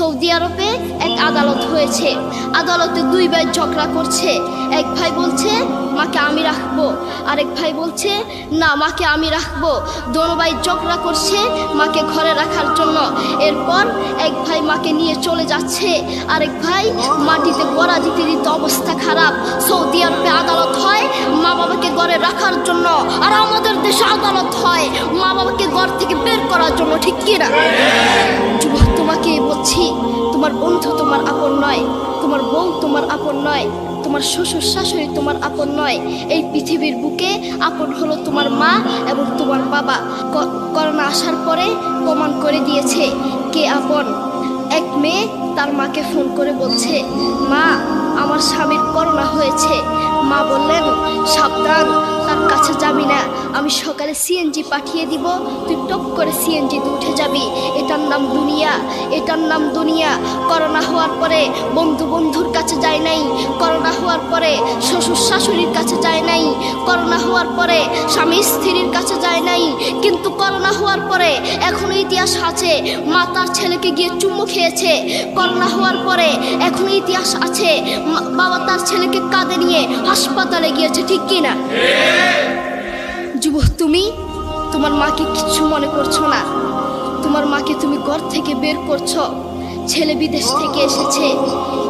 Saudi আরবে এক আদালত হয়েছে। আদালতে দুই ভাই ঝগড়া করছে। এক ভাই বলছে মাকে আমি রাখবো, আরেক ভাই বলছে না মাকে আমি রাখবো। দোনো ভাই ঝগড়া করছে মাকে ঘরে রাখার জন্য। এরপর এক ভাই মাকে নিয়ে চলে যাচ্ছে, আরেক ভাই মাটিতে গড়া দিতে দিতে অবস্থা খারাপ। সৌদি আরবে আদালত হয় মা বাবাকে ঘরে রাখার জন্য, আর আমাদের দেশে আদালত হয় মা বাবাকে ঘর থেকে বের করার জন্য, ঠিক কিনা? যুবক, তোমাকে বলছি, তোমার বন্ধু তোমার আপন নয়, তোমার বউ তোমার আপন নয়, তোমার শ্বশুর শাশুড়ি তোমার আপন নয়। এই পৃথিবীর বুকে আপন হলো তোমার মা এবং তোমার বাবা। করোনা আসার পরে প্রমাণ করে দিয়েছে কে আপন। এক মেয়ে তার মাকে ফোন করে বলছে, মা আমার স্বামীর করোনা হয়েছে। মা বললেন সাবধান, তার কাছে যাবি না, আমি সকালে সিএনজি পাঠিয়ে দিব, তুই টপ করে সিএনজিতে উঠে যাবি। এটার নাম দুনিয়া, এটার নাম দুনিয়া। করোনা হওয়ার পরে বন্ধুর কাছে যায় নাই, করোনা হওয়ার পরে শ্বশুর শাশুড়ির কাছে যায় নাই, করোনা হওয়ার পরে স্বামী স্ত্রীর কাছে যায় নাই, কিন্তু করোনা হওয়ার পরে এখনো ইতিহাস আছে মা তার ছেলেকে গিয়ে চুম্বু খেয়েছে। করোনা হওয়ার পরে এখনো ইতিহাস আছে বাবা তার ছেলেকে কাঁধে নিয়ে হাসপাতালে গিয়েছে, ঠিক কিনা? যুবক, তুমি তোমার মাকে কিছু মনে করছো না। তোমার মাকে তুমি ঘর থেকে বের করছো। ছেলে বিদেশ থেকে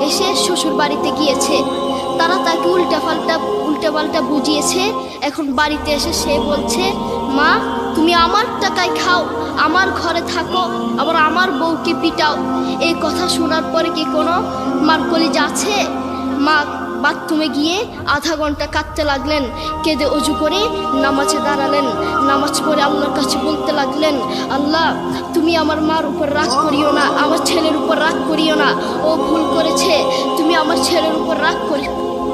এসে শ্বশুর বাড়িতে গিয়েছে, তারা তাকে উল্টাপাল্টা বুঝিয়েছে। এখন বাড়িতে এসে সে বলছে, মা তুমি আমার টাকায় খাও, আমার ঘরে থাকো, আবার আমার বউকে পিটাও। এই কথা শোনার পরে কি কোনো মার কলিজা আছে? মা বাথরুমে গিয়ে আধা ঘন্টা কাঁদতে লাগলেন, কেঁদে অজু করে নামাজে দাঁড়ালেন। নামাজ পড়ে আল্লাহর কাছে বলতে লাগলেন, আল্লাহ তুমি আমার মার উপর রাগ করিও না, আমার ছেলের উপর রাগ করিও না, ও ভুল করেছে, তুমি আমার ছেলের উপর রাগ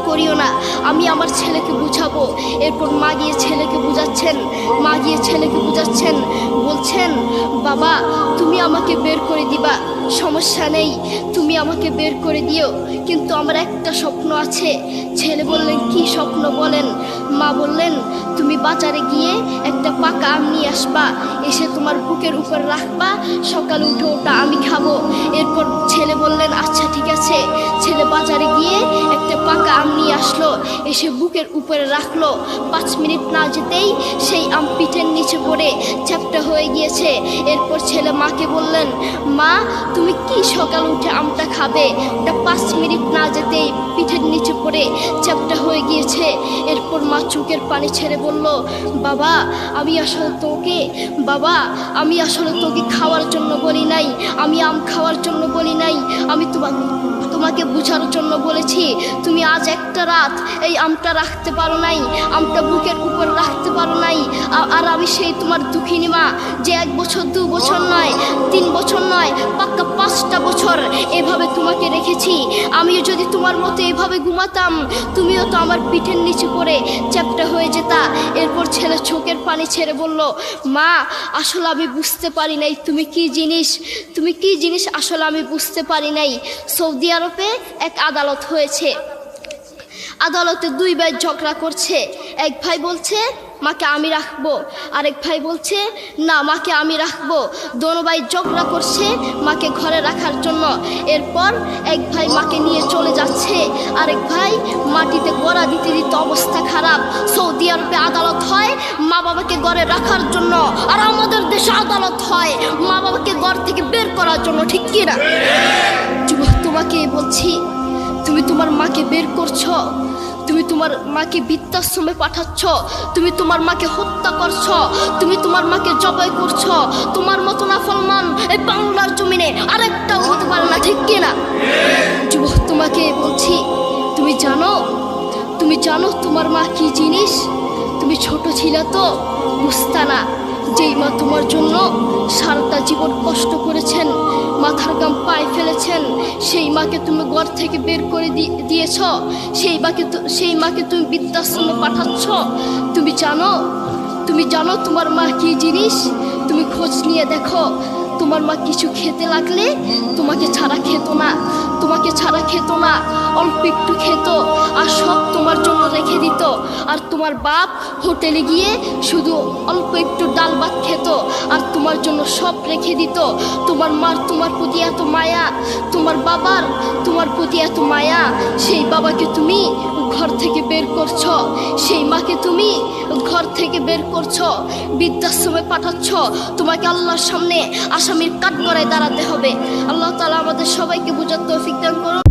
করিও না, আমি আমার ছেলেকে বুঝাবো। এরপর মা গিয়ে ছেলেকে বুঝাচ্ছেন, বলছেন বাবা তুমি আমাকে বের করে দিবা, সমস্যা নেই, তুমি আমাকে বের করে দিও, কিন্তু আমার একটা স্বপ্ন আছে। ছেলে বললেন কি স্বপ্ন বলেন? মা বললেন তুমি বাজারে গিয়ে একটা পাকা আম নিয়ে আসবা, এসে তোমার বুকের উপর রাখবা, সকালে উঠে ওটা আমি খাবো। এরপর ছেলে বললেন আচ্ছা ঠিক আছে। ছেলে বাজারে গিয়ে একটা পাকা আম নিয়ে আসলো, এসে বুকের উপরে রাখলো। 5 মিনিট না যেতেই সেই আম পিঠের নিচে পড়ে চ্যাপ্টা হয়ে গিয়েছে। এরপর ছেলে মাকে বললেন, মা তুমি কি সকাল উঠে আমটা খাবে? ওটা 5 মিনিট না যেতেই পিঠের নিচে পড়ে চ্যাপ্টা হয়ে গিয়েছে। এরপর মা চোখের পানি ছেড়ে বলল, বাবা আমি আসলে তোকে খাওয়ার জন্য বলি নাই, আমি আম খাওয়ার জন্য বলি নাই, আমি তোমাকে বোঝানোর জন্য বলেছি। তুমি আজ একটা রাত এই আমটা রাখতে পারো নাই, আমটা বুকের উপর রাখতে পারো নাই, আর আমি সেই তোমার দুঃখিনী মা যে 1 বছর 2 বছর নয় 3 বছর নয় পাক্কা 5টা বছর এভাবে তোমাকে রেখেছি। আমিও যদি তোমার মতো এভাবে ঘুমাতাম, তুমিও তো আমার পিঠের নিচে পড়ে চ্যাপ্টা হয়ে যেতা। এরপর ছেলে চোখের পানি ছেড়ে বলল, মা আসলে আমি বুঝতে পারি নাই তুমি কি জিনিস আসলে আমি বুঝতে পারি নাই। সৌদি আরবে এক আদালত হয়েছে। আদালতে 2 ভাই ঝগড়া করছে। এক ভাই বলছে মাকে আমি রাখবো, আরেক ভাই বলছে না মাকে আমি রাখবো। দোনো ভাই ঝগড়া করছে মাকে ঘরে রাখার জন্য। এরপর এক ভাই মাকে নিয়ে চলে যাচ্ছে, আরেক ভাই মাটিতে গড়া দিতে দিতে অবস্থা খারাপ। সৌদি আরবে আদালত হয় মা বাবাকে ঘরে রাখার জন্য, আর আমাদের দেশে আদালত হয় মা বাবাকে ঘর থেকে বের করার জন্য, ঠিক কিনা? যুবক, তোমাকে বলছি, তুমি তোমার মাকে বের করছো, তুমি তোমার মাকে বৃদ্ধাশ্রমে পাঠাচ্ছ, তুমি তোমার মাকে হত্যা করছো, তুমি তোমার মাকে জবাই করছো। তোমার মতো নাফরমান এই বাংলার জমিনে আরেকটাও হতে পারে না, ঠিক কিনা? যুবক, তোমাকে বলছি, তুমি জানো তোমার মা কি জিনিস? তুমি ছোট ছিলে তো বুঝতা না। যেই মা তোমার জন্য সারাটা জীবন কষ্ট করেছেন, মাথার গাম পায়ে ফেলেছেন, সেই মাকে তুমি ঘর থেকে বের করে দিয়েছ, সেই মাকে তুমি বৃদ্ধাশ্রমে পাঠাচ্ছ। তুমি জানো তোমার মা কি জিনিস? তুমি খোঁজ নিয়ে দেখো, তোমার মা কিছু খেতে লাগলে তোমাকে ছাড়া খেত না, তোমাকে ছাড়া খেত না, অল্প একটু খেত আর সব তোমার জন্য রেখে দিত। আর তোমার বাপ হোটেলে গিয়ে শুধু অল্প একটু ডাল ভাত খেত আর তোমার জন্য সব রেখে দিত। তোমার মার তোমার প্রতি এত মায়া, তোমার বাবার তোমার প্রতি এত মায়া, সেই বাবাকে তুমি ঘর থেকে বের করছো, সেই মাকে তুমি ঘর থেকে বের করছো, বৃদ্ধাশ্রমে পাঠাচ্ছ। তোমাকে আল্লাহর সামনে আসামির কাঠগড়ায় দাঁড়াতে হবে। আল্লাহ তাআলা আমাদের সবাইকে বুঝার তৌফিক দান করুন।